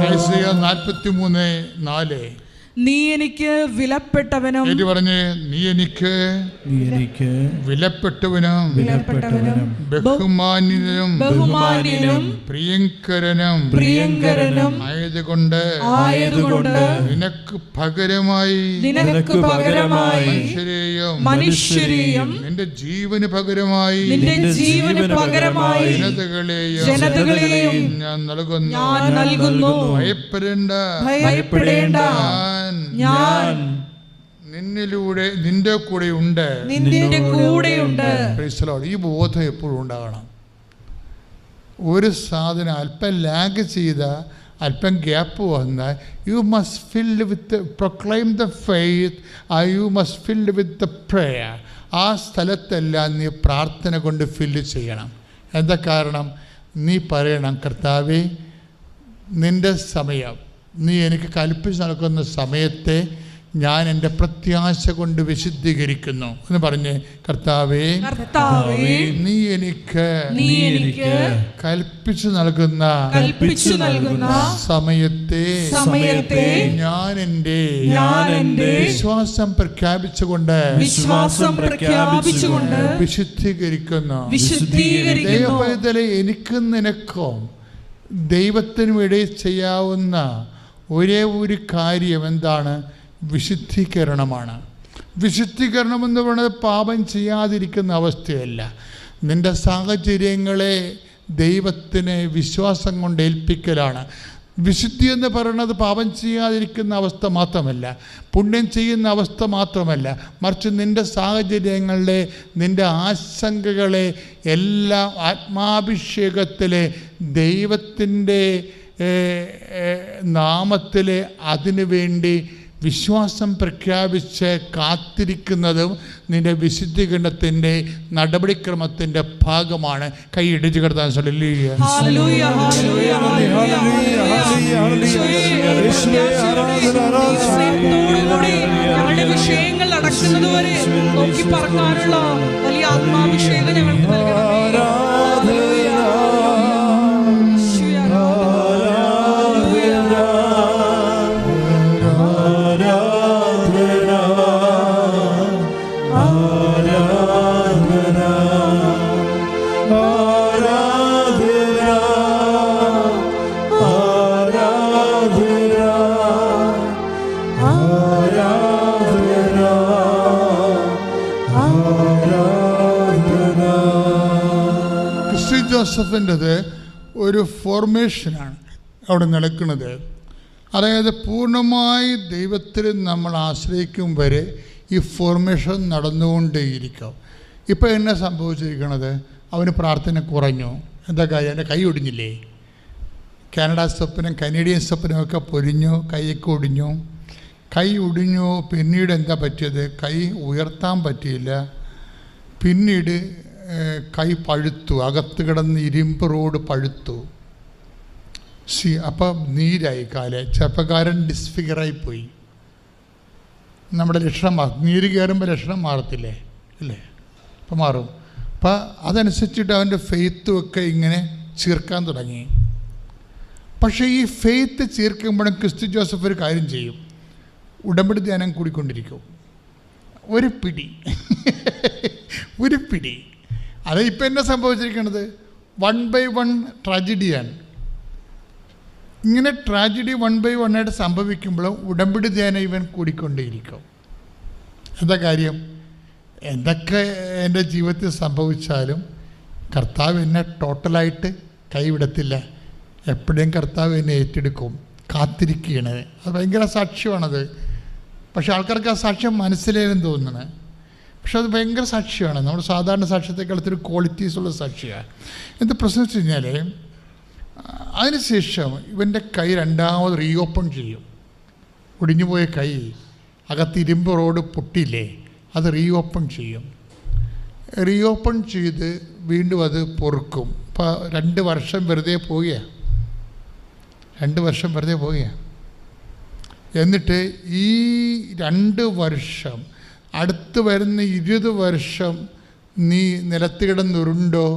ഐസയ്യാ 43:4. നീ എനിക്ക് വിലപ്പെട്ടവനും പറഞ്ഞേ, നീ എനിക്ക് വിലപ്പെട്ടവനും ബഹുമാന്യനും പ്രിയങ്കരനും ആയതുകൊണ്ട് നിനക്ക് പകരമായി മനുഷ്യരെയും നിന്റെ ജീവന് പകരമായി ജനതകളെയും ഞാൻ നൽകുന്നു. ഭയപ്പെടേണ്ട, ഞാൻ നിന്നിലൂടെ നിന്റെ കൂടെ ഉണ്ട്. ഈ ബോധം എപ്പോഴും ഉണ്ടാകണം. ഒരു സാധനം അല്പം ലാഗ് ചെയ്ത, അല്പം ഗ്യാപ്പ് വന്നാൽ you must filled with proclaim the faith, you must filled with the prayer. ആ സ്ഥലത്തെല്ലാം നീ പ്രാർത്ഥന കൊണ്ട് ഫില്ല് ചെയ്യണം. എന്താ കാരണം? നീ പറയണം, കർത്താവേ, നിൻ്റെ സമയം, നീ എനിക്ക് കൽപ്പിച്ച് നൽകുന്ന സമയത്തെ ഞാൻ എൻ്റെ പ്രത്യാശ കൊണ്ട് വിശുദ്ധീകരിക്കുന്നു എന്ന് പറഞ്ഞ്, കർത്താവേ, നീ എനിക്ക് കൽപ്പിച്ചു നൽകുന്ന സമയത്തെ ഞാൻ എൻ്റെ വിശ്വാസം പ്രഖ്യാപിച്ചുകൊണ്ട് വിശുദ്ധീകരിക്കുന്നു. ദൈവത്തിലെ എനിക്കും നിനക്കും ദൈവത്തിനും ഇടയിൽ ചെയ്യാവുന്ന ഒരേ ഒരു കാര്യം എന്താണ്? വിശുദ്ധീകരണമാണ്. വിശുദ്ധീകരണം എന്ന് പറയുന്നത് പാപം ചെയ്യാതിരിക്കുന്ന അവസ്ഥയല്ല. നിൻ്റെ സാഹചര്യങ്ങളെ ദൈവത്തിന് വിശ്വാസം കൊണ്ട് ഏൽപ്പിക്കലാണ്. വിശുദ്ധി എന്ന് പറയുന്നത് പാപം ചെയ്യാതിരിക്കുന്ന അവസ്ഥ മാത്രമല്ല, പുണ്യം ചെയ്യുന്ന അവസ്ഥ മാത്രമല്ല, മറിച്ച് നിൻ്റെ സാഹചര്യങ്ങളെ, നിൻ്റെ ആശങ്കകളെ എല്ലാം ആത്മാഭിഷേകത്തിലെ ദൈവത്തിൻ്റെ നാമത്തിലെ അതിനു വേണ്ടി വിശ്വാസം പ്രഖ്യാപിച്ച് കാത്തിരിക്കുന്നതും നിന്റെ വിശുദ്ധീകരണത്തിൻ്റെ നടപടിക്രമത്തിൻ്റെ ഭാഗമാണ്. കൈയിടിച്ച് കിടത്താൻ വിഷയങ്ങൾ നടക്കുന്നതുവരെ നോക്കി പറക്കാനുള്ള വലിയ ആത്മാഭിഷേകം ഞങ്ങൾക്ക് ജോസഫിൻ്റെത് ഒരു ഫോർമേഷനാണ് അവിടെ നടക്കുന്നത്. അതായത് പൂർണ്ണമായി ദൈവത്തിൽ നമ്മൾ ആശ്രയിക്കും വരെ ഈ ഫോർമേഷൻ നടന്നുകൊണ്ടേയിരിക്കും. ഇപ്പോൾ എന്നെ സംഭവിച്ചിരിക്കണത്, അവന് പ്രാർത്ഥന കുറഞ്ഞു. എന്താ കാര്യം? എൻ്റെ കൈ ഒടിഞ്ഞില്ലേ? കാനഡ സ്വപ്നം, കനേഡിയൻ സ്വപ്നമൊക്കെ പൊരിഞ്ഞു, കൈയൊക്കെ ഒടിഞ്ഞു. കൈ ഒടിഞ്ഞു. പിന്നീട് എന്താ പറ്റിയത്? കൈ ഉയർത്താൻ പറ്റിയില്ല. പിന്നീട് കൈ പഴുത്തു, അകത്ത് കിടന്ന് ഇരുമ്പ് റോഡ് പഴുത്തു. അപ്പം നീരായി കാല്. ചെറുപ്പക്കാരൻ ഡിസ്ഫിഗറായിപ്പോയി. നമ്മുടെ ലക്ഷണം നീര് കയറുമ്പോൾ ലക്ഷണം മാറത്തില്ലേ? അല്ലേ? അപ്പം മാറും. അപ്പം അതനുസരിച്ചിട്ട് അവൻ്റെ ഫെയ്ത്തും ഒക്കെ ഇങ്ങനെ ചീർക്കാൻ തുടങ്ങി. പക്ഷേ ഈ ഫെയ്ത്ത് ചീർക്കുമ്പോഴും ക്രിസ്തു ജോസഫ് ഒരു കാര്യം ചെയ്യും. ഉടമ്പടി ധ്യാനം കൂടിക്കൊണ്ടിരിക്കും. ഒരു പിടി അത് ഇപ്പം എന്നെ സംഭവിച്ചിരിക്കുന്നത് 1 by 1 ട്രാജഡിയാണ്. ഇങ്ങനെ ട്രാജഡി 1 by 1 ആയിട്ട് സംഭവിക്കുമ്പോഴും ഉടമ്പടി ധ്യാനം ഇവൻ കൂടിക്കൊണ്ടേയിരിക്കും. എന്താ കാര്യം? എന്തൊക്കെ എൻ്റെ ജീവിതത്തിൽ സംഭവിച്ചാലും കർത്താവ് എന്നെ ടോട്ടലായിട്ട് കൈവിടത്തില്ല. എപ്പോഴും കർത്താവ് എന്നെ ഏറ്റെടുക്കും. കാത്തിരിക്കുകയാണ്. അത് ഭയങ്കര സാക്ഷ്യമാണത്. പക്ഷെ ആൾക്കാർക്ക് ആ സാക്ഷ്യം മനസ്സിലേലും തോന്നുന്നത്. പക്ഷെ അത് ഭയങ്കര സാക്ഷ്യമാണ്. നമ്മൾ സാധാരണ സാക്ഷ്യത്തെക്കാളത്തൊരു ക്വാളിറ്റീസുള്ള സാക്ഷിയാണ്. എന്താ പ്രശ്നം വെച്ച് കഴിഞ്ഞാൽ, അതിനുശേഷം ഇവൻ്റെ കൈ രണ്ടാമത് റീഓപ്പൺ ചെയ്യും. ഒടിഞ്ഞുപോയ കൈ, അകത്ത് ഇരുമ്പ് റോഡ് പൊട്ടിയില്ലേ, അത് റീഓപ്പൺ ചെയ്യും. റീഓപ്പൺ ചെയ്ത് വീണ്ടും അത് പൊറുക്കും. ഇപ്പോൾ 2 വർഷം വെറുതെ പോവുകയാണ്. 2 വർഷം വെറുതെ പോവുകയാണ്. എന്നിട്ട് ഈ 2 വർഷം, അടുത്ത് വരുന്ന 20 വർഷം നീ നിലത്ത് കിടന്നുരുണ്ടോ,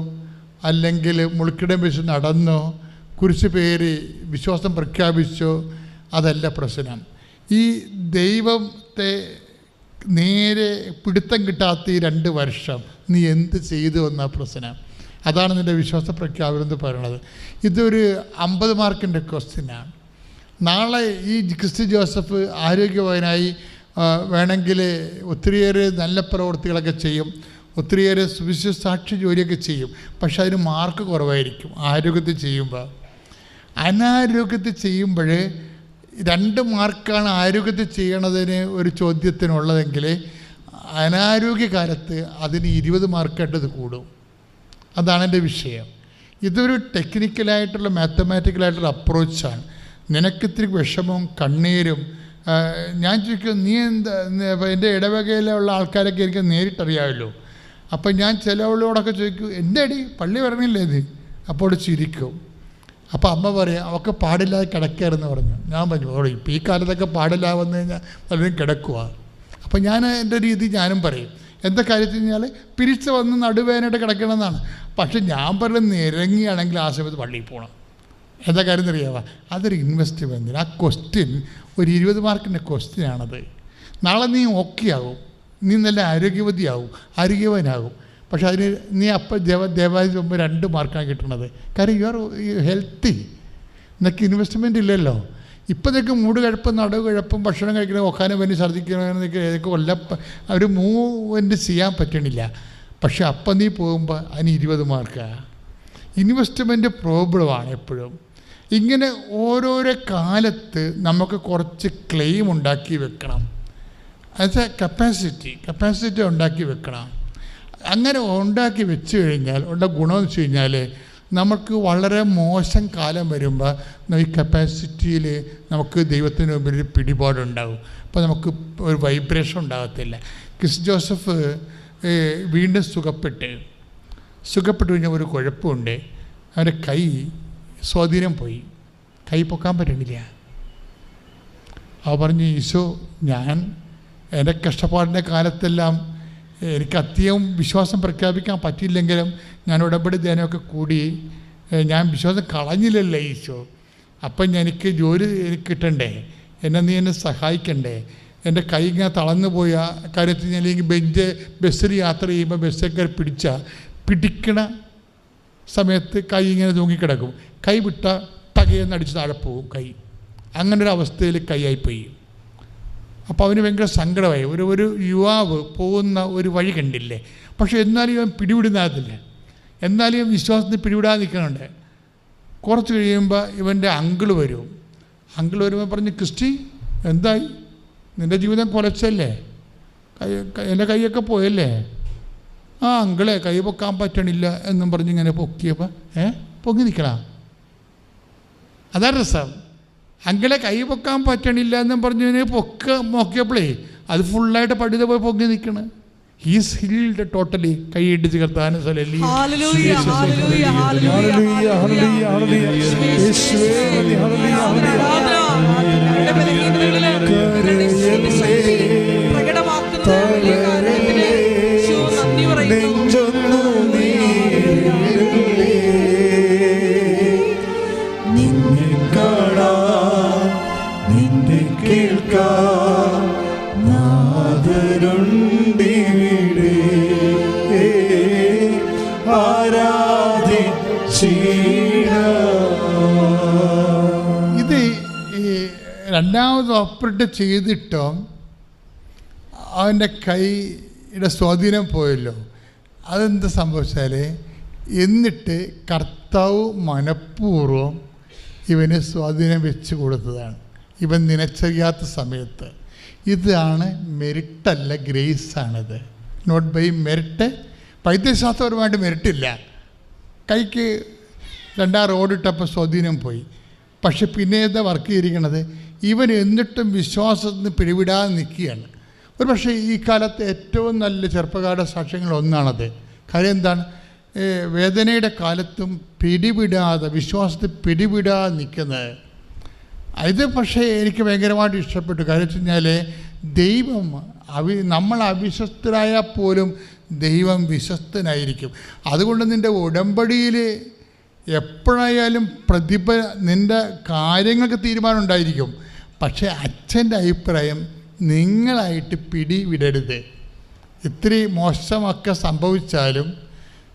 അല്ലെങ്കിൽ മുൾക്കിടം വെച്ച് നടന്നോ, കുറിച്ച് പേര് വിശ്വാസം പ്രഖ്യാപിച്ചോ, അതല്ല പ്രശ്നം. ഈ ദൈവത്തെ നേരെ പിടുത്തം കിട്ടാത്ത ഈ 2 വർഷം നീ എന്ത് ചെയ്തു എന്ന പ്രശ്നം. അതാണ് നിൻ്റെ വിശ്വാസ പ്രഖ്യാപനം എന്ന് പറയുന്നത്. ഇതൊരു 50 മാർക്കിൻ്റെ ക്വസ്റ്റ്യനാണ്. നാളെ ഈ ക്രിസ്റ്റി ജോസഫ് ആരോഗ്യവാനായി വേണമെങ്കിൽ ഒത്തിരിയേറെ നല്ല പ്രവൃത്തികളൊക്കെ ചെയ്യും, ഒത്തിരിയേറെ സുവിശേഷ സാക്ഷി ജോലിയൊക്കെ ചെയ്യും. പക്ഷെ അതിന് മാർക്ക് കുറവായിരിക്കും ആരോഗ്യത്തിൽ ചെയ്യുമ്പോൾ. അനാരോഗ്യത്തിൽ ചെയ്യുമ്പോൾ 2 മാർക്കാണ് ആരോഗ്യത്തിൽ ചെയ്യണതിന് ഒരു ചോദ്യത്തിനുള്ളതെങ്കിൽ അനാരോഗ്യകാലത്ത് അതിന് 20 മാർക്കായിട്ടത് കൂടും. അതാണ് എൻ്റെ വിഷയം. ഇതൊരു ടെക്നിക്കലായിട്ടുള്ള മാത്തമാറ്റിക്കലായിട്ടുള്ള അപ്രോച്ചാണ്. നിനക്കിത്തിരി വിഷമവും കണ്ണീരും. ഞാൻ ചോദിക്കും, നീ എന്താ, എൻ്റെ ഇടവകയിലുള്ള ആൾക്കാരൊക്കെ എനിക്ക് നേരിട്ടറിയാമല്ലോ. അപ്പം ഞാൻ ചിലവളോടൊക്കെ ചോദിക്കും, എൻ്റെ അടി പള്ളി വരണില്ലേ നീ? അപ്പോൾ ചിരിക്കും. അപ്പോൾ അമ്മ പറയും, അവൾക്ക് പാടില്ലാതെ കിടക്കരുതെന്ന് പറഞ്ഞു. ഞാൻ പറഞ്ഞു, ഓ ഇപ്പോൾ ഈ കാലത്തൊക്കെ പാടില്ല വന്നു കഴിഞ്ഞാൽ പലരും കിടക്കുക. അപ്പോൾ ഞാൻ എൻ്റെ രീതി ഞാനും പറയും. എന്താ കാര്യത്തിൽ കഴിഞ്ഞാൽ പിരിച്ച് വന്ന് നടുവേനായിട്ട് കിടക്കണമെന്നാണ്. പക്ഷെ ഞാൻ പറയുന്നത് നിരങ്ങിയാണെങ്കിൽ ആ സമയത്ത് പള്ളിയിൽ പോകണം. എന്താ കാര്യം എന്നറിയാവാ? അതൊരു ഇൻവെസ്റ്റ്മെൻറ്റിന്. ആ ക്വസ്റ്റ്യൻ ഒരു 20 മാർക്കിൻ്റെ ക്വസ്റ്റ്യനാണത്. നാളെ നീ ഓക്കെ ആകും, നീ നല്ല ആരോഗ്യവാനാകും. പക്ഷെ അതിന് നീ അപ്പം ദേവാലയത്തിൽ പോകുമ്പോൾ 2 മാർക്കാണ് കിട്ടുന്നത്. കാര്യം യു ആർ ഹെൽത്തി. നിനക്ക് ഇൻവെസ്റ്റ്മെൻറ്റ് ഇല്ലല്ലോ. ഇപ്പം നിനക്ക് മൂട് കിഴപ്പും നടുവ് കിഴപ്പും ഭക്ഷണം കഴിക്കണം, ഒക്കാനും വേണ്ടി ഛർദ്ദിക്കണമെന്നൊക്കെ അവർ മൂവ്മെൻറ്റ് ചെയ്യാൻ പറ്റണില്ല. പക്ഷെ അപ്പം നീ പോകുമ്പോൾ അതിന് 20 മാർക്കാണ്. ഇൻവെസ്റ്റ്മെൻറ്റ് പ്രോബ്ലമാണ് എപ്പോഴും. ഇങ്ങനെ ഓരോരോ കാലത്ത് നമുക്ക് കുറച്ച് ക്ലെയിം ഉണ്ടാക്കി വെക്കണം. അത് കപ്പാസിറ്റി ഉണ്ടാക്കി വെക്കണം. അങ്ങനെ ഉണ്ടാക്കി വെച്ച് കഴിഞ്ഞാൽ ഉള്ള ഗുണമെന്ന് വെച്ച് കഴിഞ്ഞാൽ നമുക്ക് വളരെ മോശം കാലം വരുമ്പോൾ ഈ കപ്പാസിറ്റിയിൽ നമുക്ക് ദൈവത്തിന് മുമ്പിൽ ഒരു പിടിപാടുണ്ടാകും. അപ്പോൾ നമുക്ക് ഒരു വൈബ്രേഷൻ ഉണ്ടാകത്തില്ല. ക്രിസ് ജോസഫ് വീണ്ടും സുഖപ്പെട്ട് കഴിഞ്ഞാൽ ഒരു കുഴപ്പമുണ്ട്. അവൻ്റെ കൈ സ്വാധീനം പോയി, കൈ പൊക്കാൻ പറ്റണില്ല. അവ പറഞ്ഞു, ഈശോ, ഞാൻ എൻ്റെ കഷ്ടപ്പാടിൻ്റെ കാലത്തെല്ലാം എനിക്ക് അത്യവും വിശ്വാസം പ്രഖ്യാപിക്കാൻ പറ്റിയില്ലെങ്കിലും ഞാൻ ഉടമ്പടി ധ്യാനമൊക്കെ കൂടി ഞാൻ വിശ്വാസം കളഞ്ഞില്ലല്ലേ ഈശോ. അപ്പം എനിക്ക് ജോലി കിട്ടണ്ടേ, എന്നെ സഹായിക്കണ്ടേ. എൻ്റെ കൈ ഇങ്ങനെ തളർന്നു പോയ കാര്യത്തിൽ ഞാൻ അല്ലെങ്കിൽ ബസ്സിൽ യാത്ര ചെയ്യുമ്പോൾ ബസ്സൊക്കെ പിടിക്കണ സമയത്ത് കൈ ഇങ്ങനെ തൂങ്ങിക്കിടക്കും. കൈ വിട്ട ടകയെന്ന് അടിച്ച് താഴെ പോകും കൈ. അങ്ങനൊരു അവസ്ഥയിൽ കൈയായിപ്പോയി. അപ്പോൾ അവന് ഭയങ്കര സങ്കടമായി. ഒരു യുവാവ് പോകുന്ന ഒരു വഴി കണ്ടില്ലേ. പക്ഷെ എന്നാലും ഇവൻ പിടിവിടുന്നതില്ല, എന്നാലും ഇവൻ വിശ്വാസത്തിൽ പിടിവിടാതെ നിൽക്കുന്നുണ്ട്. കുറച്ച് കഴിയുമ്പോൾ ഇവൻ്റെ അങ്കിള് വരുമ്പോൾ പറഞ്ഞ്, ക്രിസ്റ്റി എന്തായി, നിൻ്റെ ജീവിതം കുലച്ചല്ലേ, എൻ്റെ കൈയൊക്കെ പോയല്ലേ? ആ അങ്കിളെ കൈ പൊക്കാൻ പറ്റണില്ല എന്നും പറഞ്ഞ് ഇങ്ങനെ പൊക്കിയപ്പോൾ പൊങ്ങി നിൽക്കണം. അതാ രസം. അങ്കിളെ കൈ പൊക്കാൻ പറ്റണില്ല എന്നും പറഞ്ഞ് നോക്കിയപ്പോഴേ അത് ഫുള്ളായിട്ട് പടിത പോയി പൊങ്ങി നിൽക്കണം. He's healed totally. കൈ ഇടിച്ച് കർത്താവിനെ ഇത് രണ്ടാമത് ഓപ്പറേറ്റ് ചെയ്തിട്ടോ അവൻ്റെ കൈയുടെ സ്വാധീനം പോയല്ലോ. അതെന്താ സംഭവിച്ചാൽ എന്നിട്ട് കർത്താവ് മനഃപൂർവ്വം ഇവന് സ്വാധീനം വെച്ച് കൊടുത്തതാണ്, ഇവൻ നനച്ചറിയാത്ത സമയത്ത്. ഇതാണ് മെറിറ്റല്ല, ഗ്രേസാണിത്. Not by merit. വൈദ്യശാസ്ത്രപരമായിട്ട് മെറിറ്റില്ല. കൈക്ക് 2 റോഡിട്ടപ്പോൾ സ്വാധീനം പോയി. പക്ഷെ പിന്നെ എന്താ വർക്ക് ചെയ്തിരിക്കണത്? ഇവൻ എന്നിട്ടും വിശ്വാസത്തിന് പിടിവിടാതെ നിൽക്കുകയാണ്. ഒരു പക്ഷേ ഈ കാലത്ത് ഏറ്റവും നല്ല ചെറുപ്പക്കാരുടെ സാക്ഷ്യങ്ങളൊന്നാണത്. കാര്യം എന്താണ്? വേദനയുടെ കാലത്തും വിശ്വാസത്തിൽ പിടിവിടാതെ നിൽക്കുന്നത്. ഇത് പക്ഷേ എനിക്ക് ഭയങ്കരമായിട്ട് ഇഷ്ടപ്പെട്ടു. കാര്യം വെച്ച് കഴിഞ്ഞാൽ ദൈവം നമ്മൾ അവിശ്വസ്തരായാൽ പോലും ദൈവം വിശ്വസ്തനായിരിക്കും. അതുകൊണ്ട് നിൻ്റെ ഉടമ്പടിയിൽ എപ്പോഴായാലും നിൻ്റെ കാര്യങ്ങൾക്ക് തീരുമാനം ഉണ്ടായിരിക്കും. പക്ഷേ അച്ഛൻ്റെ അഭിപ്രായം നിങ്ങളായിട്ട് പിടിവിടരുത്. ഇത്തിരി മോശമൊക്കെ സംഭവിച്ചാലും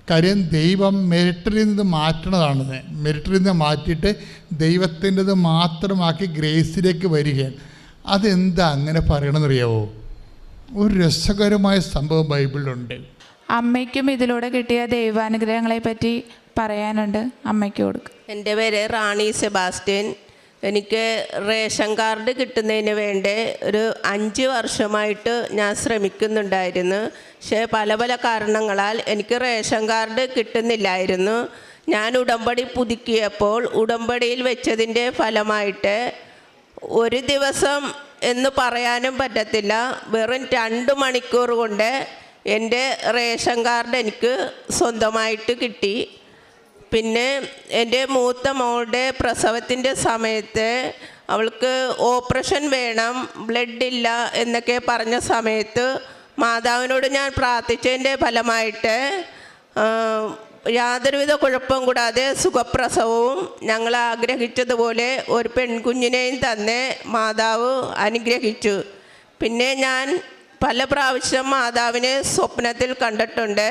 കാര്യം ദൈവം മെരിറ്റിൽ നിന്ന് മാറ്റണതാണ്. മെരിറ്റിൽ നിന്ന് മാറ്റിയിട്ട് ദൈവത്തിൻ്റെത് മാത്രമാക്കി ഗ്രേസിലേക്ക് വരികയാണ്. അതെന്താ അങ്ങനെ പറയണമെന്നറിയാവോ? ഒരു രസകരമായ സംഭവം ബൈബിളിലുണ്ട്. അമ്മയ്ക്കും ഇതിലൂടെ കിട്ടിയ ദൈവാനുഗ്രഹങ്ങളെ പറ്റി പറയാനുണ്ട്, അമ്മയ്ക്ക് കൊടുക്കും. എൻ്റെ പേര് റാണി സെബാസ്റ്റ്യൻ. എനിക്ക് റേഷൻ കാർഡ് കിട്ടുന്നതിന് വേണ്ടി ഒരു 5 വർഷമായിട്ട് ഞാൻ ശ്രമിക്കുന്നുണ്ടായിരുന്നു. പക്ഷേ പല പല കാരണങ്ങളാൽ എനിക്ക് റേഷൻ കാർഡ് കിട്ടുന്നില്ലായിരുന്നു. ഞാൻ ഉടമ്പടി പുതുക്കിയപ്പോൾ ഉടമ്പടിയിൽ വെച്ചതിൻ്റെ ഫലമായിട്ട് ഒരു ദിവസം എന്ന് പറയാനും പറ്റത്തില്ല, വെറും 2 മണിക്കൂർ കൊണ്ട് എൻ്റെ റേഷൻ കാർഡ് എനിക്ക് സ്വന്തമായിട്ട് കിട്ടി. പിന്നെ എൻ്റെ മൂത്ത മോളുടെ പ്രസവത്തിൻ്റെ സമയത്ത് അവൾക്ക് ഓപ്പറേഷൻ വേണം, ബ്ലഡ് ഇല്ല എന്നൊക്കെ പറഞ്ഞ സമയത്ത് മാതാവിനോട് ഞാൻ പ്രാർത്ഥിച്ചതിൻ്റെ ഫലമായിട്ട് യാതൊരുവിധ കുഴപ്പം കൂടാതെ സുഖപ്രസവവും ഞങ്ങൾ ആഗ്രഹിച്ചതുപോലെ ഒരു പെൺകുഞ്ഞിനെയും തന്നെ മാതാവ് അനുഗ്രഹിച്ചു. പിന്നെ ഞാൻ പല പ്രാവശ്യം മാതാവിനെ സ്വപ്നത്തിൽ കണ്ടിട്ടുണ്ട്.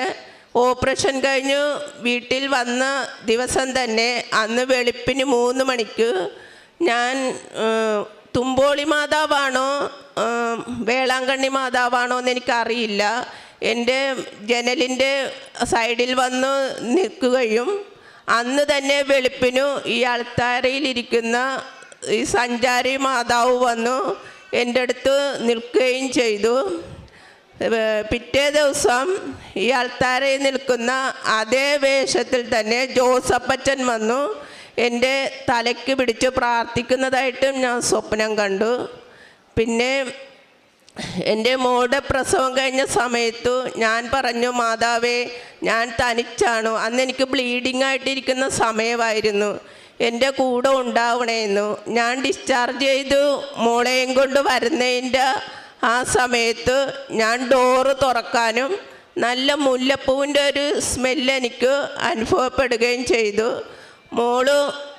ഓപ്പറേഷൻ കഴിഞ്ഞ് വീട്ടിൽ വന്ന ദിവസം തന്നെ അന്ന് വെളുപ്പിന് 3 മണിക്ക് ഞാൻ തുമ്പോളി മാതാവാണോ വേളാങ്കണ്ണി മാതാവാണോ എന്ന് എനിക്കറിയില്ല, എൻ്റെ ജനലിൻ്റെ സൈഡിൽ വന്ന് നിൽക്കുകയും അന്ന് തന്നെ വെളുപ്പിനു ഈ അൾത്താരയിലിരിക്കുന്ന ഈ സഞ്ചാരി മാതാവ് വന്നു എൻ്റെ അടുത്ത് നിൽക്കുകയും ചെയ്തു. പിറ്റേ ദിവസം ഈ അൾത്താരയിൽ നിൽക്കുന്ന അതേ വേഷത്തിൽ തന്നെ ജോസപ്പച്ചൻ വന്നു എൻ്റെ തലയ്ക്ക് പിടിച്ച് പ്രാർത്ഥിക്കുന്നതായിട്ടും ഞാൻ സ്വപ്നം കണ്ടു. പിന്നെ എൻ്റെ മോളുടെ പ്രസവം കഴിഞ്ഞ സമയത്തു ഞാൻ പറഞ്ഞു, മാതാവേ ഞാൻ തനിച്ചാണു, അന്ന് എനിക്ക് ബ്ലീഡിങ് ആയിട്ടിരിക്കുന്ന സമയമായിരുന്നു, എൻ്റെ കൂടെ ഉണ്ടാവണേന്നു. ഞാൻ ഡിസ്ചാർജ് ചെയ്തു മോളെയും കൊണ്ട് വരുന്നതിൻ്റെ ആ സമയത്ത് ഞാൻ ഡോറ് തുറക്കാനും നല്ല മുല്ലപ്പൂവിൻ്റെ ഒരു സ്മെല്ല് എനിക്ക് അനുഭവപ്പെടുകയും ചെയ്തു. മോള്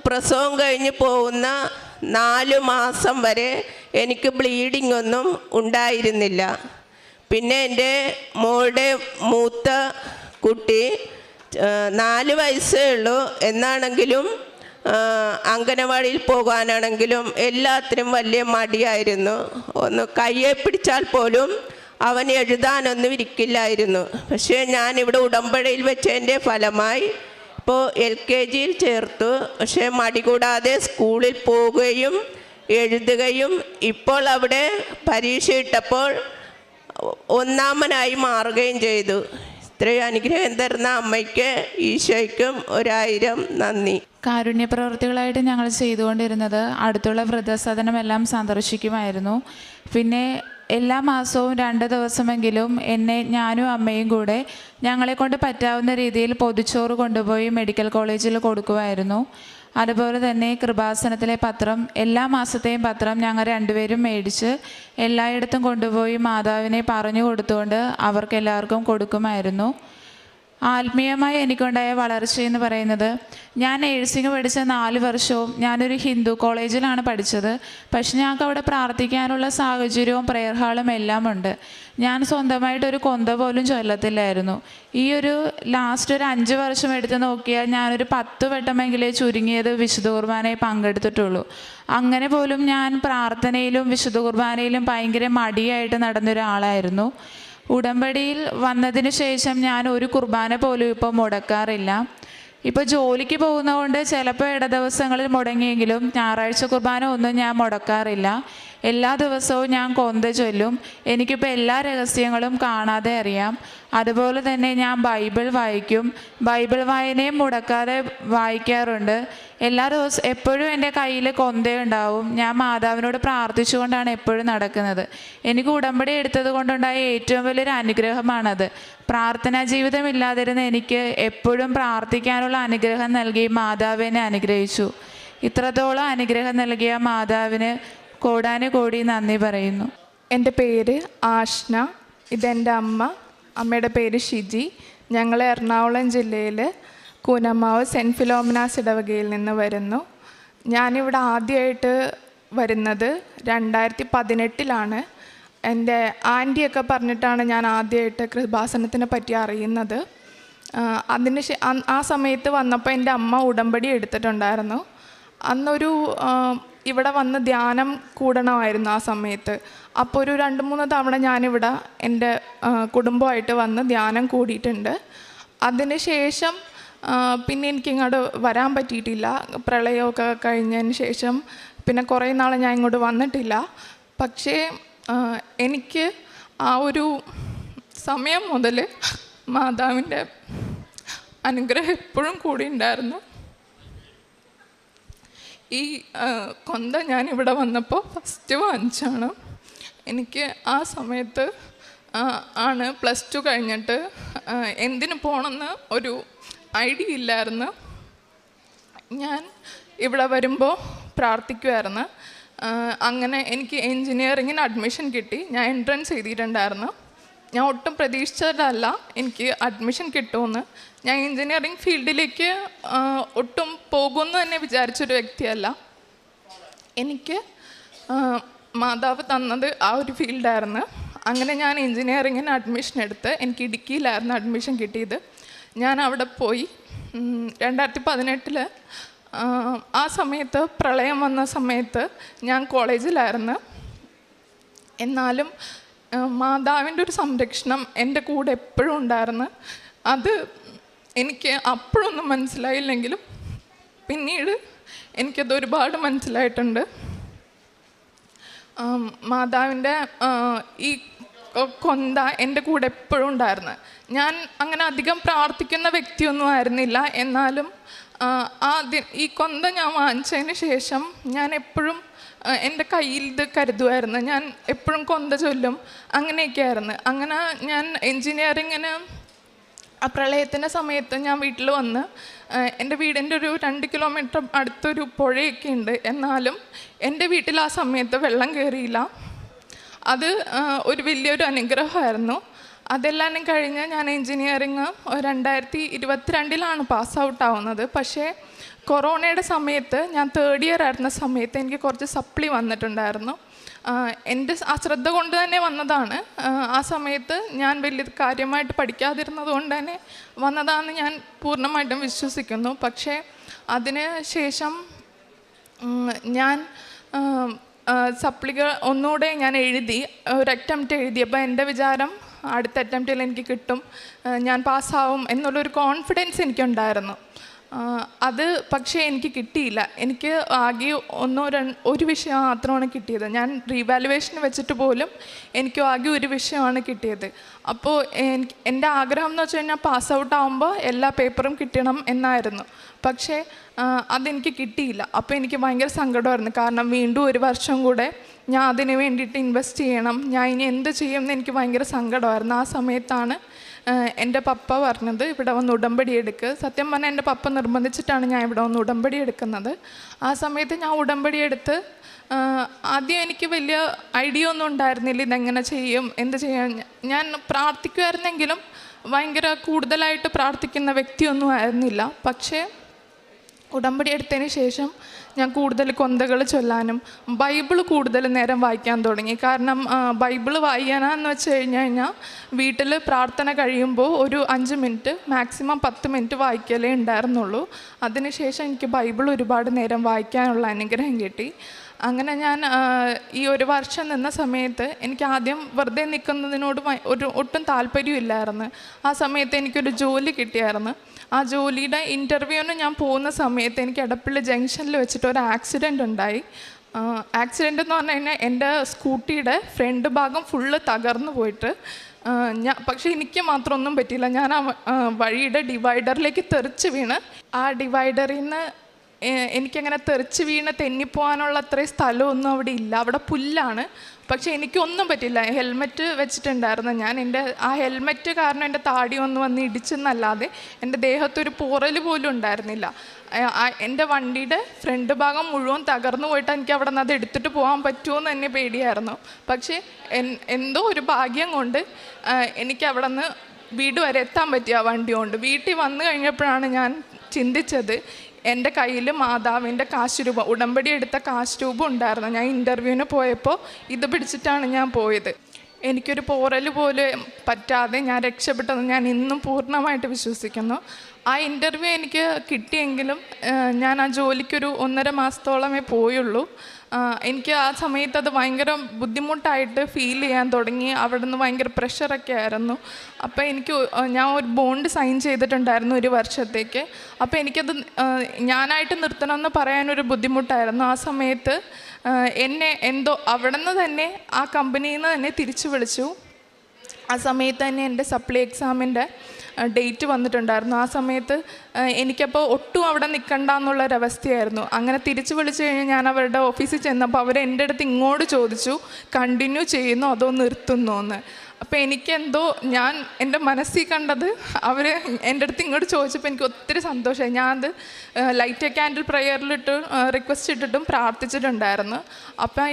പ്രസവം കഴിഞ്ഞ് പോകുന്ന 4 മാസം വരെ എനിക്ക് ബ്ലീഡിംഗ് ഒന്നും ഉണ്ടായിരുന്നില്ല. പിന്നെ എൻ്റെ മോളുടെ മൂത്ത കുട്ടി 4 വയസ്സേ ഉള്ളൂ. എന്നാണെങ്കിലും അംഗനവാടിയിൽ പോകാനാണെങ്കിലും എല്ലാത്തിനും വലിയ മടിയായിരുന്നു. ഒന്ന് കയ്യെ പിടിച്ചാൽ പോലും അവൻ എഴുതാനൊന്നും ഇരിക്കില്ലായിരുന്നു. പക്ഷേ ഞാനിവിടെ ഉടമ്പടിയിൽ വെച്ചതിൻ്റെ ഫലമായി ഇപ്പോൾ LKGയിൽ ചേർത്തു. പക്ഷേ മടി കൂടാതെ സ്കൂളിൽ പോവുകയും എഴുതുകയും ഇപ്പോൾ അവിടെ പരീക്ഷ ഇട്ടപ്പോൾ 1ാമനായി മാറുകയും ചെയ്തു. ഇത്രയും അനുഗ്രഹം തരുന്ന അമ്മയ്ക്ക് ഈശോയ്ക്കും 1000 നന്ദി. കാരുണ്യ പ്രവർത്തികളായിട്ട് ഞങ്ങൾ ചെയ്തുകൊണ്ടിരുന്നത് അടുത്തുള്ള വൃദ്ധസദനമെല്ലാം സന്ദർശിക്കുമായിരുന്നു. പിന്നെ എല്ലാ മാസവും 2 ദിവസമെങ്കിലും ഞാനും അമ്മയും കൂടെ ഞങ്ങളെക്കൊണ്ട് പറ്റാവുന്ന രീതിയിൽ പൊതിച്ചോറ് കൊണ്ടുപോയി മെഡിക്കൽ കോളേജിൽ കൊടുക്കുമായിരുന്നു. അതുപോലെ തന്നെ കൃപാസനത്തിലെ പത്രം, എല്ലാ മാസത്തെയും പത്രം ഞങ്ങൾ 2 പേരും മേടിച്ച് എല്ലായിടത്തും കൊണ്ടുപോയി മാതാവിനെ പറഞ്ഞു കൊടുത്തുകൊണ്ട് അവർക്കെല്ലാവർക്കും കൊടുക്കുമായിരുന്നു. ആത്മീയമായി എനിക്കുണ്ടായ വളർച്ചയെന്ന് പറയുന്നത്, ഞാൻ നേഴ്സിംഗ് പഠിച്ച 4 വർഷവും ഞാനൊരു ഹിന്ദു കോളേജിലാണ് പഠിച്ചത്. പക്ഷെ ഞങ്ങൾക്ക് അവിടെ പ്രാർത്ഥിക്കാനുള്ള സാഹചര്യവും പ്രെയർ ഹാളും എല്ലാം ഉണ്ട്. ഞാൻ സ്വന്തമായിട്ടൊരു കൊന്ത പോലും ചൊല്ലത്തില്ലായിരുന്നു. ഈ ഒരു ലാസ്റ്റ് ഒരു 5 വർഷം എടുത്ത് നോക്കിയാൽ ഞാനൊരു 10 വട്ടമെങ്കിലേ ചുരുങ്ങിയത് വിശുദ്ധ കുർബാനയിൽ പങ്കെടുത്തിട്ടുള്ളൂ. അങ്ങനെ പോലും ഞാൻ പ്രാർത്ഥനയിലും വിശുദ്ധ കുർബാനയിലും ഭയങ്കര മടിയായിട്ട് നടന്നൊരാളായിരുന്നു. ഉടമ്പടിയിൽ വന്നതിന് ശേഷം ഞാൻ ഒരു കുർബാന പോലും ഇപ്പോൾ മുടക്കാറില്ല. ഇപ്പോൾ ജോലിക്ക് പോകുന്നതുകൊണ്ട് ചിലപ്പോൾ ഇടദിവസങ്ങളിൽ മുടങ്ങിയെങ്കിലും ഞായറാഴ്ച കുർബാന ഒന്നും ഞാൻ മുടക്കാറില്ല. എല്ലാ ദിവസവും ഞാൻ കൊന്ത ചൊല്ലും. എനിക്കിപ്പോൾ എല്ലാ രഹസ്യങ്ങളും കാണാതെ അറിയാം. അതുപോലെ തന്നെ ഞാൻ ബൈബിൾ വായിക്കും. ബൈബിൾ വായനയും മുടക്കാതെ വായിക്കാറുണ്ട്. എല്ലാ ദിവസവും എപ്പോഴും എൻ്റെ കയ്യിൽ കൊന്തയുണ്ടാവും. ഞാൻ മാതാവിനോട് പ്രാർത്ഥിച്ചുകൊണ്ടാണ് എപ്പോഴും നടക്കുന്നത്. എനിക്ക് ഉടമ്പടി എടുത്തത് കൊണ്ടുണ്ടായ ഏറ്റവും വലിയൊരു അനുഗ്രഹമാണത്. പ്രാർത്ഥനാ ജീവിതമില്ലാതിരുന്ന എനിക്ക് എപ്പോഴും പ്രാർത്ഥിക്കാനുള്ള അനുഗ്രഹം നൽകി മാതാവിനെ അനുഗ്രഹിച്ചു. ഇത്രത്തോളം അനുഗ്രഹം നൽകിയ മാതാവിന് കോടാനുകോടി നന്ദി പറയുന്നു. എൻ്റെ പേര് ആഷ്ന, ഇതെൻ്റെ അമ്മ. അമ്മയുടെ പേര് ഷിജി. ഞങ്ങൾ എറണാകുളം ജില്ലയിൽ കൂനമാവ് സെൻറ്റ് ഫിലോമിനാസ് ഇടവകയിൽ നിന്ന് വരുന്നു. ഞാനിവിടെ ആദ്യമായിട്ട് വരുന്നത് 2018 എൻ്റെ ആൻറ്റിയൊക്കെ പറഞ്ഞിട്ടാണ് ഞാൻ ആദ്യമായിട്ട് കൃപാസനത്തിനെ പറ്റി അറിയുന്നത്. ആ സമയത്ത് വന്നപ്പോൾ എൻ്റെ അമ്മ ഉടമ്പടി എടുത്തിട്ടുണ്ടായിരുന്നു. അന്നൊരു ഇവിടെ വന്ന് ധ്യാനം കൂടണമായിരുന്നു ആ സമയത്ത്. അപ്പോൾ ഒരു 2-3 തവണ ഞാനിവിടെ എൻ്റെ കുടുംബമായിട്ട് വന്ന് ധ്യാനം കൂടിയിട്ടുണ്ട്. അതിന് ശേഷം പിന്നെ എനിക്കിങ്ങോട്ട് വരാൻ പറ്റിയിട്ടില്ല. പ്രളയമൊക്കെ കഴിഞ്ഞതിന് ശേഷം പിന്നെ കുറേ നാൾ ഞാൻ ഇങ്ങോട്ട് വന്നിട്ടില്ല. പക്ഷേ എനിക്ക് ആ ഒരു സമയം മുതൽ മാതാവിൻ്റെ അനുഗ്രഹം എപ്പോഴും കൂടി ഉണ്ടായിരുന്നു. ഈ കൊന്ത ഞാനിവിടെ വന്നപ്പോൾ ഫസ്റ്റ് വാങ്ങിച്ചാണ്. എനിക്ക് ആ സമയത്ത് ആണ് +2 കഴിഞ്ഞിട്ട് എന്തിനു പോകണമെന്ന് ഒരു ഐഡിയ ഇല്ലായിരുന്നു. ഞാൻ ഇവിടെ വരുമ്പോൾ പ്രാർത്ഥിക്കുമായിരുന്നു. അങ്ങനെ എനിക്ക് എൻജിനീയറിങ്ങിന് അഡ്മിഷൻ കിട്ടി. ഞാൻ എൻട്രൻസ് എഴുതിയിട്ടുണ്ടായിരുന്നു. ഞാൻ ഒട്ടും പ്രതീക്ഷിച്ചതല്ല എനിക്ക് അഡ്മിഷൻ കിട്ടുമെന്ന്. ഞാൻ എൻജിനീയറിങ് ഫീൽഡിലേക്ക് ഒട്ടും പോകുമെന്ന് തന്നെ വിചാരിച്ചൊരു വ്യക്തിയല്ല. എനിക്ക് മാതാവ് തന്നത് ആ ഒരു ഫീൽഡായിരുന്നു. അങ്ങനെ ഞാൻ എൻജിനീയറിങ്ങിന് അഡ്മിഷൻ എടുത്ത് എനിക്ക് ഇടുക്കിയിലായിരുന്നു അഡ്മിഷൻ കിട്ടിയത്. ഞാൻ അവിടെ പോയി 2018 ആ സമയത്ത് പ്രളയം വന്ന സമയത്ത് ഞാൻ കോളേജിലായിരുന്നു. എന്നാലും മാതാവിൻ്റെ ഒരു സംരക്ഷണം എൻ്റെ കൂടെ എപ്പോഴും ഉണ്ടായിരുന്നു. അത് എനിക്ക് അപ്പോഴൊന്നും മനസ്സിലായില്ലെങ്കിലും പിന്നീട് എനിക്കത് ഒരുപാട് മനസ്സിലായിട്ടുണ്ട്. മാതാവിൻ്റെ ഈ കൊന്ത എൻ്റെ കൂടെ എപ്പോഴും ഉണ്ടായിരുന്നു. ഞാൻ അങ്ങനെ അധികം പ്രാർത്ഥിക്കുന്ന വ്യക്തിയൊന്നും ആയിരുന്നില്ല. എന്നാലും ഈ കൊന്ത ഞാൻ വാങ്ങിച്ചതിന് ശേഷം ഞാൻ എപ്പോഴും എൻ്റെ കയ്യിൽ ഇത് കരുതുമായിരുന്നു. ഞാൻ എപ്പോഴും കൊന്ത ചൊല്ലും, അങ്ങനെയൊക്കെയായിരുന്നു. അങ്ങനെ ഞാൻ എൻജിനീയറിങ്ങിന് ആ പ്രളയത്തിൻ്റെ സമയത്ത് ഞാൻ വീട്ടിൽ വന്ന് എൻ്റെ വീടിൻ്റെ ഒരു 2 കിലോമീറ്റർ അടുത്തൊരു പുഴയൊക്കെ ഉണ്ട്. എന്നാലും എൻ്റെ വീട്ടിൽ ആ സമയത്ത് വെള്ളം കയറിയില്ല. അത് ഒരു വലിയൊരു അനുഗ്രഹമായിരുന്നു. അതെല്ലാം കഴിഞ്ഞ് ഞാൻ എൻജിനീയറിങ് 2022 പാസ് ഔട്ട് ആവുന്നത്. പക്ഷേ കൊറോണയുടെ സമയത്ത് ഞാൻ 3rd ഇയർ ആയിരുന്ന സമയത്ത് എനിക്ക് കുറച്ച് സപ്ലി വന്നിട്ടുണ്ടായിരുന്നു. എൻ്റെ അശ്രദ്ധ കൊണ്ട് തന്നെ വന്നതാണ്. ആ സമയത്ത് ഞാൻ വലിയ കാര്യമായിട്ട് പഠിക്കാതിരുന്നത് കൊണ്ട് തന്നെ വന്നതാണെന്ന് ഞാൻ പൂർണ്ണമായിട്ടും വിശ്വസിക്കുന്നു. പക്ഷേ അതിന് ശേഷം ഞാൻ സപ്ലികൾ ഒന്നുകൂടെ ഞാൻ എഴുതി, ഒരു അറ്റംപ്റ്റ് എഴുതിയപ്പോൾ എൻ്റെ വിചാരം അടുത്ത അറ്റംപ്റ്റിൽ എനിക്ക് കിട്ടും, ഞാൻ പാസ്സാവും എന്നുള്ളൊരു കോൺഫിഡൻസ് എനിക്കുണ്ടായിരുന്നു. അത് പക്ഷേ എനിക്ക് കിട്ടിയില്ല. എനിക്ക് ആകെ ഒരു വിഷയം മാത്രമാണ് കിട്ടിയത്. ഞാൻ റീവാലുവേഷൻ വെച്ചിട്ട് പോലും എനിക്ക് ആകെ ഒരു വിഷയമാണ് കിട്ടിയത്. അപ്പോൾ എൻ്റെ ആഗ്രഹം എന്ന് വെച്ച് കഴിഞ്ഞാൽ പാസ് ഔട്ട് ആകുമ്പോൾ എല്ലാ പേപ്പറും കിട്ടണം എന്നായിരുന്നു. പക്ഷേ അതെനിക്ക് കിട്ടിയില്ല. അപ്പോൾ എനിക്ക് ഭയങ്കര സങ്കടമായിരുന്നു. കാരണം വീണ്ടും 1 വർഷം കൂടെ ഞാൻ അതിന് വേണ്ടിയിട്ട് ഇൻവെസ്റ്റ് ചെയ്യണം, ഞാൻ ഇനി എന്ത് ചെയ്യുമെന്ന് എനിക്ക് ഭയങ്കര സങ്കടമായിരുന്നു. ആ സമയത്താണ് എൻ്റെ പപ്പ പറഞ്ഞത് ഇവിടെ വന്ന് ഉടമ്പടി എടുക്കുക. സത്യം പറഞ്ഞാൽ എൻ്റെ പപ്പ നിർബന്ധിച്ചിട്ടാണ് ഞാൻ ഇവിടെ വന്ന് ഉടമ്പടി എടുക്കുന്നത്. ആ സമയത്ത് ഞാൻ ഉടമ്പടി എടുത്ത് ആദ്യം എനിക്ക് വലിയ ഐഡിയ ഒന്നും ഉണ്ടായിരുന്നില്ല ഇതെങ്ങനെ ചെയ്യും, എന്ത് ചെയ്യാൻ. ഞാൻ പ്രാർത്ഥിക്കുമായിരുന്നെങ്കിലും ഭയങ്കര കൂടുതലായിട്ട് പ്രാർത്ഥിക്കുന്ന വ്യക്തിയൊന്നും ആയിരുന്നില്ല. പക്ഷേ ഉടമ്പടി എടുത്തതിന് ശേഷം ഞാൻ കൂടുതൽ കൊന്തകൾ ചൊല്ലാനും ബൈബിൾ കൂടുതൽ നേരം വായിക്കാൻ തുടങ്ങി. കാരണം ബൈബിൾ വായിക്കാനെന്ന് വെച്ച് കഴിഞ്ഞാൽ വീട്ടിൽ പ്രാർത്ഥന കഴിയുമ്പോൾ ഒരു 5 മിനിറ്റ് മാക്സിമം 10 മിനിറ്റ് വായിക്കലേ ഉണ്ടായിരുന്നുള്ളൂ. അതിനുശേഷം എനിക്ക് ബൈബിൾ ഒരുപാട് നേരം വായിക്കാനുള്ള അനുഗ്രഹം കിട്ടി. അങ്ങനെ ഞാൻ ഈ 1 വർഷം നിന്ന സമയത്ത് എനിക്ക് ആദ്യം വെറുതെ നിൽക്കുന്നതിനോട് ഒട്ടും താല്പര്യമില്ലായിരുന്നു. ആ സമയത്ത് എനിക്കൊരു ജോലി കിട്ടിയായിരുന്നു. ആ ജോലിയുടെ ഇൻ്റർവ്യൂവിന് ഞാൻ പോകുന്ന സമയത്ത് എനിക്ക് എടപ്പള്ളി ജംഗ്ഷനിൽ വെച്ചിട്ട് ഒരു ആക്സിഡൻ്റ് ഉണ്ടായി. ആക്സിഡൻ്റ് എന്ന് പറഞ്ഞു കഴിഞ്ഞാൽ എൻ്റെ സ്കൂട്ടിയുടെ ഫ്രണ്ട് ഭാഗം ഫുള്ള് തകർന്നു പോയിട്ട് പക്ഷേ എനിക്ക് മാത്രം ഒന്നും പറ്റിയില്ല. ഞാൻ ആ വഴിയുടെ ഡിവൈഡറിലേക്ക് തെറിച്ച് വീണ് ആ ഡിവൈഡറിൽ നിന്ന് എനിക്കങ്ങനെ തെറിച്ച് വീണ് തെന്നിപ്പോകാനുള്ള അത്രയും സ്ഥലമൊന്നും അവിടെ ഇല്ല. അവിടെ പുല്ലാണ്. പക്ഷേ എനിക്കൊന്നും പറ്റില്ല. ഹെൽമെറ്റ് വെച്ചിട്ടുണ്ടായിരുന്നു ഞാൻ. ആ ഹെൽമെറ്റ് കാരണം എൻ്റെ താടി ഒന്ന് വന്ന് ഇടിച്ചെന്നല്ലാതെ എൻ്റെ ദേഹത്തൊരു പോറൽ പോലും ഉണ്ടായിരുന്നില്ല. എൻ്റെ വണ്ടിയുടെ ഫ്രണ്ട് ഭാഗം മുഴുവൻ തകർന്നു പോയിട്ട് എനിക്ക് അവിടെ നിന്ന് അത് എടുത്തിട്ട് പോകാൻ പറ്റുമോയെന്ന് തന്നെ പേടിയായിരുന്നു. പക്ഷേ എന്തോ ഒരു ഭാഗ്യം കൊണ്ട് എനിക്ക് അവിടെ നിന്ന് വീട് വരെ എത്താൻ പറ്റിയ ആ വണ്ടി കൊണ്ട്. വീട്ടിൽ വന്നു കഴിഞ്ഞപ്പോഴാണ് ഞാൻ ചിന്തിച്ചത്, എൻ്റെ കയ്യിൽ മാതാവിൻ്റെ കാശ് രൂപം, ഉടമ്പടി എടുത്ത കാശ് രൂപം ഉണ്ടായിരുന്നു. ഞാൻ ഇൻ്റർവ്യൂവിന് പോയപ്പോൾ ഇത് പിടിച്ചിട്ടാണ് ഞാൻ പോയത്. എനിക്കൊരു പോറൽ പോലും പറ്റാതെ ഞാൻ രക്ഷപ്പെട്ടെന്ന് ഞാൻ ഇന്നും പൂർണ്ണമായിട്ട് വിശ്വസിക്കുന്നു. ആ ഇൻ്റർവ്യൂ എനിക്ക് കിട്ടിയെങ്കിലും ഞാൻ ആ ജോലിക്കൊരു 1.5 മാസത്തോളമേ പോയുള്ളൂ. എനിക്ക് ആ സമയത്ത് അത് ഭയങ്കര ബുദ്ധിമുട്ടായിട്ട് ഫീൽ ചെയ്യാൻ തുടങ്ങി. അവിടെ നിന്ന് ഭയങ്കര പ്രഷറൊക്കെ ആയിരുന്നു. അപ്പോൾ ഞാൻ ഒരു ബോണ്ട് സൈൻ ചെയ്തിട്ടുണ്ടായിരുന്നു 1 വർഷത്തേക്ക്. അപ്പോൾ എനിക്കത് ഞാനായിട്ട് നിർത്തണമെന്ന് പറയാനൊരു ബുദ്ധിമുട്ടായിരുന്നു. ആ സമയത്ത് എന്നെ അവിടെ നിന്ന് തന്നെ ആ കമ്പനിയിൽ നിന്ന് തന്നെ തിരിച്ചു വിളിച്ചു. ആ സമയത്ത് തന്നെ എൻ്റെ സപ്ലി എക്സാമിൻ്റെ ഡേറ്റ് വന്നിട്ടുണ്ടായിരുന്നു. ആ സമയത്ത് എനിക്കപ്പോൾ ഒട്ടും അവിടെ നിൽക്കണ്ട എന്നുള്ളൊരവസ്ഥയായിരുന്നു. അങ്ങനെ തിരിച്ചു വിളിച്ചു കഴിഞ്ഞാൽ ഞാൻ അവരുടെ ഓഫീസിൽ ചെന്നപ്പോൾ അവർ എൻ്റെ അടുത്ത് ഇങ്ങോട്ട് ചോദിച്ചു, കണ്ടിന്യൂ ചെയ്യുന്നോ അതോ നിർത്തുന്നോ എന്ന്. അപ്പോൾ എനിക്കെന്തോ ഞാൻ എൻ്റെ മനസ്സിൽ കണ്ടത് അവർ എൻ്റെ അടുത്ത് ഇങ്ങോട്ട് ചോദിച്ചപ്പോൾ എനിക്ക് ഒത്തിരി സന്തോഷമായി. ഞാനത് ലൈറ്റ് എ ക്യാൻഡിൽ പ്രയറിലിട്ട് റിക്വസ്റ്റ് ഇട്ടിട്ടും പ്രാർത്ഥിച്ചിട്ടുണ്ടായിരുന്നു. അപ്പോൾ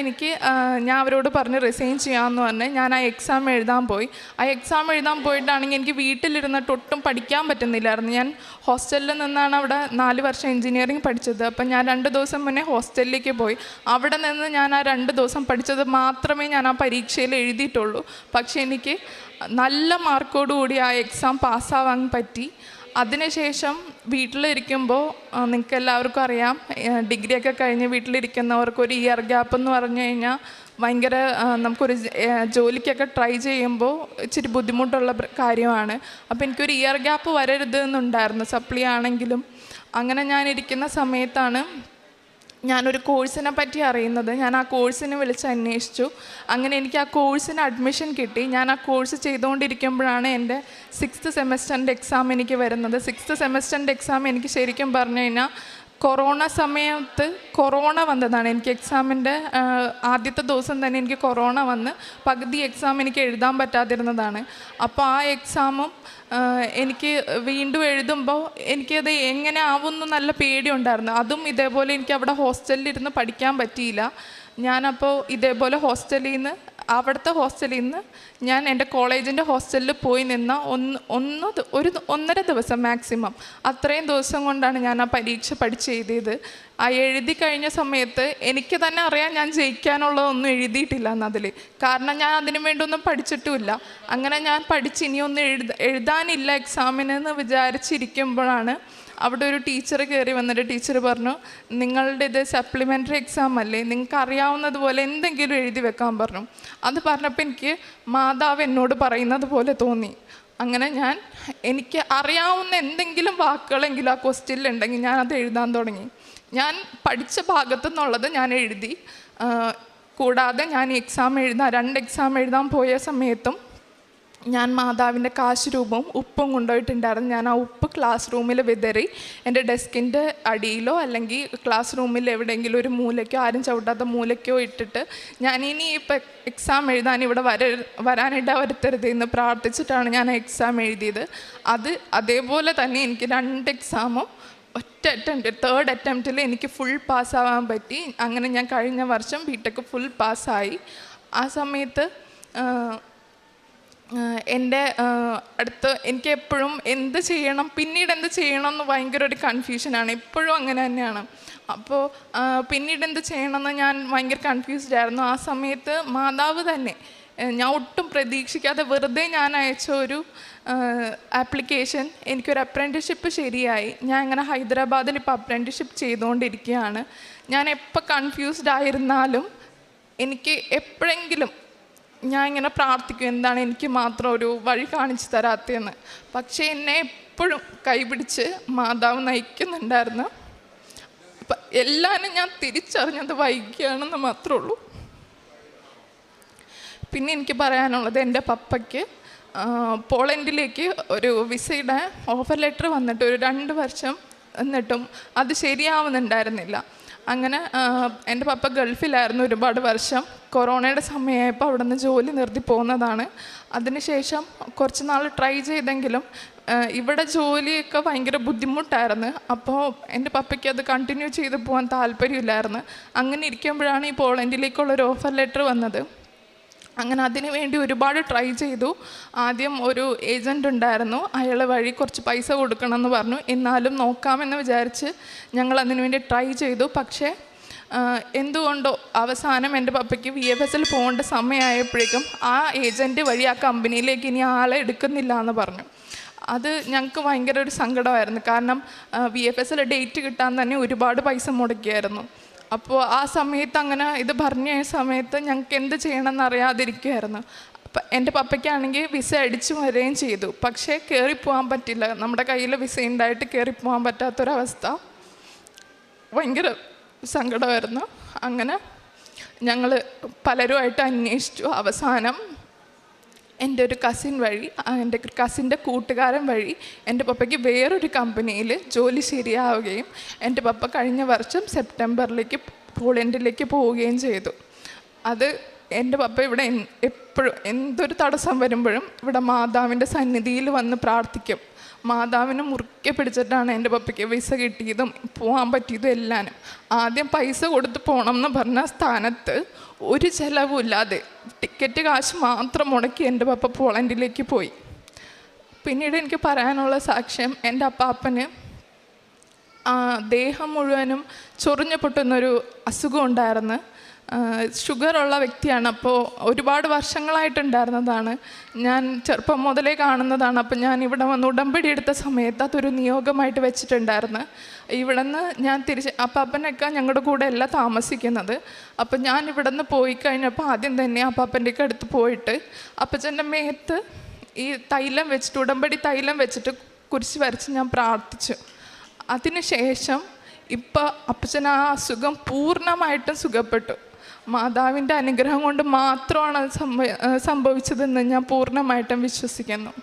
ഞാൻ അവരോട് പറഞ്ഞ് റിസൈൻ ചെയ്യാമെന്ന് പറഞ്ഞ് ഞാൻ ആ എക്സാം എഴുതാൻ പോയി. ആ എക്സാം എഴുതാൻ പോയിട്ടാണെങ്കിൽ എനിക്ക് വീട്ടിലിരുന്നിട്ട് ഒട്ടും പഠിക്കാൻ പറ്റുന്നില്ലായിരുന്നു. ഞാൻ ഹോസ്റ്റലിൽ നിന്നാണ് അവിടെ 4 വർഷം എൻജിനീയറിങ് പഠിച്ചത്. അപ്പം ഞാൻ 2 ദിവസം മുന്നേ ഹോസ്റ്റലിലേക്ക് പോയി. അവിടെ നിന്ന് ഞാൻ ആ 2 ദിവസം പഠിച്ചത് മാത്രമേ ഞാൻ ആ പരീക്ഷയിൽ എഴുതിയിട്ടുള്ളൂ. പക്ഷേ എനിക്ക് നല്ല മാർക്കോടുകൂടി ആ എക്സാം പാസ്സാവാൻ പറ്റി. അതിനുശേഷം വീട്ടിലിരിക്കുമ്പോൾ നിങ്ങൾക്ക് എല്ലാവർക്കും അറിയാം, ഡിഗ്രിയൊക്കെ കഴിഞ്ഞ് വീട്ടിലിരിക്കുന്നവർക്കൊരു ഇയർ ഗ്യാപ്പ് എന്ന് പറഞ്ഞു കഴിഞ്ഞാൽ ഭയങ്കര നമുക്കൊരു ജോലിക്കൊക്കെ ട്രൈ ചെയ്യുമ്പോൾ ഇച്ചിരി ബുദ്ധിമുട്ടുള്ള കാര്യമാണ്. അപ്പോൾ എനിക്കൊരു ഇയർ ഗ്യാപ്പ് വരരുത് എന്നുണ്ടായിരുന്നു, സപ്ലി ആണെങ്കിലും. അങ്ങനെ ഞാനിരിക്കുന്ന സമയത്താണ് ഞാനൊരു കോഴ്സിനെ പറ്റി അറിയുന്നത്. ഞാൻ ആ കോഴ്സിനെ വിളിച്ച് അന്വേഷിച്ചു. അങ്ങനെ എനിക്ക് ആ കോഴ്സിന് അഡ്മിഷൻ കിട്ടി. ഞാൻ ആ കോഴ്സ് ചെയ്തുകൊണ്ടിരിക്കുമ്പോഴാണ് എൻ്റെ 6th സെമസ്റ്ററിൻ്റെ എക്സാം എനിക്ക് വരുന്നത്. 6th സെമസ്റ്ററിൻ്റെ എക്സാം എനിക്ക് ശരിക്കും പറഞ്ഞു കഴിഞ്ഞാൽ കൊറോണ സമയത്ത് കൊറോണ വന്നതാണ്. എനിക്ക് എക്സാമിൻ്റെ ആദ്യത്തെ ദിവസം തന്നെ എനിക്ക് കൊറോണ വന്ന് പകുതി എക്സാം എനിക്ക് എഴുതാൻ പറ്റാതിരുന്നതാണ്. അപ്പോൾ ആ എക്സാമും എനിക്ക് വീണ്ടും എഴുതുമ്പോൾ എനിക്കത് എങ്ങനെ ആവുമെന്ന് നല്ല പേടിയുണ്ടായിരുന്നു. അതും ഇതേപോലെ എനിക്ക് അവിടെ ഹോസ്റ്റലിലിരുന്ന് പഠിക്കാൻ പറ്റിയില്ല. ഞാനപ്പോൾ ഇതേപോലെ അവിടുത്തെ ഹോസ്റ്റലിൽ നിന്ന് ഞാൻ എൻ്റെ കോളേജിൻ്റെ ഹോസ്റ്റലിൽ പോയി നിന്ന 1.5 ദിവസം മാക്സിമം, അത്രയും ദിവസം കൊണ്ടാണ് ഞാൻ ആ പരീക്ഷ പഠിച്ചെഴുതിയത്. ആ എഴുതി കഴിഞ്ഞ സമയത്ത് എനിക്ക് തന്നെ അറിയാം ഞാൻ ജയിക്കാനുള്ളതൊന്നും എഴുതിയിട്ടില്ല എന്നതിൽ. കാരണം ഞാൻ അതിനു വേണ്ടി ഒന്നും പഠിച്ചിട്ടുമില്ല. അങ്ങനെ ഞാൻ പഠിച്ച് ഇനിയൊന്നും എഴുതാനില്ല എക്സാമിനെന്ന് വിചാരിച്ചിരിക്കുമ്പോഴാണ് അവിടെ ഒരു ടീച്ചർ കയറി വന്നിട്ട് ടീച്ചർ പറഞ്ഞു, നിങ്ങളുടെ ഇത് സപ്ലിമെൻ്ററി എക്സാം അല്ലേ, നിങ്ങൾക്ക് അറിയാവുന്നതുപോലെ എന്തെങ്കിലും എഴുതി വെക്കാൻ പറഞ്ഞു. അത് പറഞ്ഞപ്പോൾ എനിക്ക് മാതാവ് എന്നോട് പറയുന്നത് പോലെ തോന്നി. അങ്ങനെ എനിക്ക് അറിയാവുന്ന എന്തെങ്കിലും വാക്കുകളെങ്കിലും ആ ക്വസ്റ്റ്യനിലുണ്ടെങ്കിൽ ഞാനത് എഴുതാൻ തുടങ്ങി. ഞാൻ പഠിച്ച ഭാഗത്തു നിന്നുള്ളത് ഞാൻ എഴുതി. കൂടാതെ ഞാൻ 2 എക്സാം എഴുതാൻ പോയ സമയത്തും ഞാൻ മാതാവിൻ്റെ കാശ് രൂപവും ഉപ്പും കൊണ്ടുപോയിട്ടുണ്ടായിരുന്നു. ഞാൻ ആ ഉപ്പ് ക്ലാസ് റൂമിൽ വിതറി എൻ്റെ ഡെസ്കിൻ്റെ അടിയിലോ അല്ലെങ്കിൽ ക്ലാസ് റൂമിൽ എവിടെയെങ്കിലും ഒരു മൂലയ്ക്കോ, ആരും ചവിട്ടാത്ത മൂലയ്ക്കോ ഇട്ടിട്ട് ഞാൻ ഇനി ഇപ്പം എക്സാം എഴുതാൻ ഇവിടെ വരാനിട വരുത്തരുത് എന്ന് പ്രാർത്ഥിച്ചിട്ടാണ് ഞാൻ ആ എക്സാം എഴുതിയത്. അതേപോലെ തന്നെ എനിക്ക് 2 എക്സാമും ഒറ്റ അറ്റംപ്റ്റ്, 3rd അറ്റംപ്റ്റിൽ എനിക്ക് ഫുൾ പാസ്സാവാൻ പറ്റി. അങ്ങനെ ഞാൻ കഴിഞ്ഞ വർഷം ബിടെക് ഫുൾ പാസ്സായി. ആ സമയത്ത് എൻ്റെ അടുത്ത് എനിക്ക് എപ്പോഴും പിന്നീട് എന്ത് ചെയ്യണം എന്ന് ഭയങ്കര ഒരു കൺഫ്യൂഷനാണ്. ഇപ്പോഴും അങ്ങനെ തന്നെയാണ്. അപ്പോൾ പിന്നീട് എന്ത് ചെയ്യണമെന്ന് ഞാൻ ഭയങ്കര കൺഫ്യൂസ്ഡ് ആയിരുന്നു. ആ സമയത്ത് മാതാവ് തന്നെ ഞാൻ ഒട്ടും പ്രതീക്ഷിക്കാതെ വെറുതെ ഞാൻ അയച്ച ഒരു ആപ്ലിക്കേഷൻ, എനിക്കൊരു അപ്രൻറ്റിഷിപ്പ് ശരിയായി. ഞാൻ ഇങ്ങനെ ഹൈദരാബാദിൽ ഇപ്പോൾ അപ്രൻറ്റിഷിപ്പ് ചെയ്തുകൊണ്ടിരിക്കുകയാണ്. ഞാൻ എപ്പോൾ കൺഫ്യൂസ്ഡ് ആയിരുന്നാലും എനിക്ക് എപ്പോഴെങ്കിലും ഞാൻ ഇങ്ങനെ പ്രാർത്ഥിക്കും, എന്താണ് എനിക്ക് മാത്രം ഒരു വഴി കാണിച്ചു തരാത്തതെന്ന്. പക്ഷേ എന്നെ എപ്പോഴും കൈപിടിച്ച് മാതാവ് നയിക്കുന്നുണ്ടായിരുന്നു. അപ്പം എല്ലാവരും ഞാൻ തിരിച്ചറിഞ്ഞത് വൈകിയാണെന്ന് മാത്രമേ ഉള്ളൂ. പിന്നെ എനിക്ക് പറയാനുള്ളത്, എൻ്റെ പപ്പയ്ക്ക് പോളണ്ടിലേക്ക് ഒരു വിസയുടെ ഓഫർ ലെറ്റർ വന്നിട്ട് ഒരു 2 വർഷം എന്നിട്ടും അത് ശരിയാവുന്നുണ്ടായിരുന്നില്ല. അങ്ങനെ എൻ്റെ പപ്പ ഗൾഫിലായിരുന്നു ഒരുപാട് വർഷം. കൊറോണയുടെ സമയമായപ്പോൾ അവിടെ നിന്ന് ജോലി നിർത്തി പോകുന്നതാണ്. അതിനുശേഷം കുറച്ച് നാൾ ട്രൈ ചെയ്തെങ്കിലും ഇവിടെ ജോലിയൊക്കെ ഭയങ്കര ബുദ്ധിമുട്ടായിരുന്നു. അപ്പോൾ എൻ്റെ പപ്പയ്ക്ക് അത് കണ്ടിന്യൂ ചെയ്ത് പോകാൻ താല്പര്യമില്ലായിരുന്നു. അങ്ങനെ ഇരിക്കുമ്പോഴാണ് ഈ പോളണ്ടിലേക്കുള്ളൊരു ഓഫർ ലെറ്റർ വന്നത്. അങ്ങനെ അതിന് വേണ്ടി ഒരുപാട് ട്രൈ ചെയ്തു. ആദ്യം ഒരു ഏജൻ്റ് ഉണ്ടായിരുന്നു, അയാൾ വഴി കുറച്ച് പൈസ കൊടുക്കണമെന്ന് പറഞ്ഞു. എന്നാലും നോക്കാമെന്ന് വിചാരിച്ച് ഞങ്ങൾ അതിനു വേണ്ടി ട്രൈ ചെയ്തു. പക്ഷേ എന്തുകൊണ്ടോ അവസാനം എൻ്റെ പപ്പയ്ക്ക് VFSൽ പോകേണ്ട സമയമായപ്പോഴേക്കും ആ ഏജൻറ്റ് വഴി ആ കമ്പനിയിലേക്ക് ഇനി ആളെ എടുക്കുന്നില്ല എന്ന് പറഞ്ഞു. അത് ഞങ്ങൾക്ക് ഭയങ്കര ഒരു സങ്കടമായിരുന്നു. കാരണം VFSൽ ഡേറ്റ് കിട്ടാൻ തന്നെ ഒരുപാട് പൈസ മുടക്കിയായിരുന്നു. അപ്പോൾ ആ സമയത്ത് അങ്ങനെ ഇത് പറഞ്ഞ സമയത്ത് ഞങ്ങൾക്ക് എന്ത് ചെയ്യണമെന്ന് അറിയാതിരിക്കുമായിരുന്നു. അപ്പം എൻ്റെ പപ്പയ്ക്കാണെങ്കിൽ വിസ അടിച്ചു വരികയും ചെയ്തു. പക്ഷേ കയറിപ്പോകാൻ പറ്റില്ല. നമ്മുടെ കയ്യിൽ വിസ ഉണ്ടായിട്ട് കയറിപ്പോകാൻ പറ്റാത്തൊരവസ്ഥ. ഭയങ്കര സങ്കടമായിരുന്നു. അങ്ങനെ ഞങ്ങൾ പലരുമായിട്ട് അന്വേഷിച്ചു. അവസാനം എൻ്റെ ഒരു കസിൻ വഴി, എൻ്റെ കസിൻ്റെ കൂട്ടുകാരൻ വഴി എൻ്റെ പപ്പയ്ക്ക് വേറൊരു കമ്പനിയിൽ ജോലി ശരിയാവുകയും എൻ്റെ പപ്പ കഴിഞ്ഞ വർഷം സെപ്റ്റംബറിലേക്ക് പോളണ്ടിലേക്ക് പോവുകയും ചെയ്തു. അത് എൻ്റെ പപ്പ ഇവിടെ എപ്പോഴും എന്തൊരു തടസ്സം വരുമ്പോഴും ഇവിടെ മാതാവിൻ്റെ സന്നിധിയിൽ വന്ന് പ്രാർത്ഥിക്കും. മാതാവിനെ മുറുക്കെ പിടിച്ചിട്ടാണ് എൻ്റെ പപ്പയ്ക്ക് വിസ കിട്ടിയതും പോകാൻ പറ്റിയതും എല്ലാനും. ആദ്യം പൈസ കൊടുത്ത് പോകണം എന്ന് പറഞ്ഞ സ്ഥാനത്ത് ഒരു ചിലവുമില്ലാതെ ടിക്കറ്റ് കാശ് മാത്രം മുടക്കി എൻ്റെ പപ്പ പോളണ്ടിലേക്ക് പോയി. പിന്നീട് എനിക്ക് പറയാനുള്ള സാക്ഷ്യം, എൻ്റെ അപ്പാപ്പന് ദേഹം മുഴുവനും ചൊറിഞ്ഞു പൊട്ടുന്നൊരു അസുഖം ഉണ്ടായിരുന്നു. ഷുഗറുള്ള വ്യക്തിയാണ്. അപ്പോൾ ഒരുപാട് വർഷങ്ങളായിട്ടുണ്ടായിരുന്നതാണ്. ഞാൻ ചെറുപ്പം മുതലേ കാണുന്നതാണ്. അപ്പോൾ ഞാൻ ഇവിടെ വന്ന് ഉടമ്പടി എടുത്ത സമയത്ത് അതൊരു നിയോഗമായിട്ട് വെച്ചിട്ടുണ്ടായിരുന്നു. ഇവിടെ നിന്ന് ഞാൻ അപ്പാപ്പനൊക്കെ ഞങ്ങളുടെ കൂടെ അല്ല താമസിക്കുന്നത്. അപ്പം ഞാൻ ഇവിടെ നിന്ന് പോയി കഴിഞ്ഞപ്പോൾ ആദ്യം തന്നെ അപ്പാപ്പൻ്റെയൊക്കെ അടുത്ത് പോയിട്ട് അപ്പച്ചൻ്റെ മേത്ത് ഈ തൈലം വെച്ചിട്ട്, ഉടമ്പടി തൈലം വെച്ചിട്ട് കുരിശ് വരച്ച് ഞാൻ പ്രാർത്ഥിച്ചു. അതിനുശേഷം ഇപ്പം അപ്പച്ചൻ ആ അസുഖം പൂർണ്ണമായിട്ടും സുഖപ്പെട്ടു. മാതാവിൻ്റെ അനുഗ്രഹം കൊണ്ട് മാത്രമാണ് അത് സംഭവിച്ചതെന്ന് ഞാൻ പൂർണ്ണമായിട്ടും വിശ്വസിക്കുന്നു.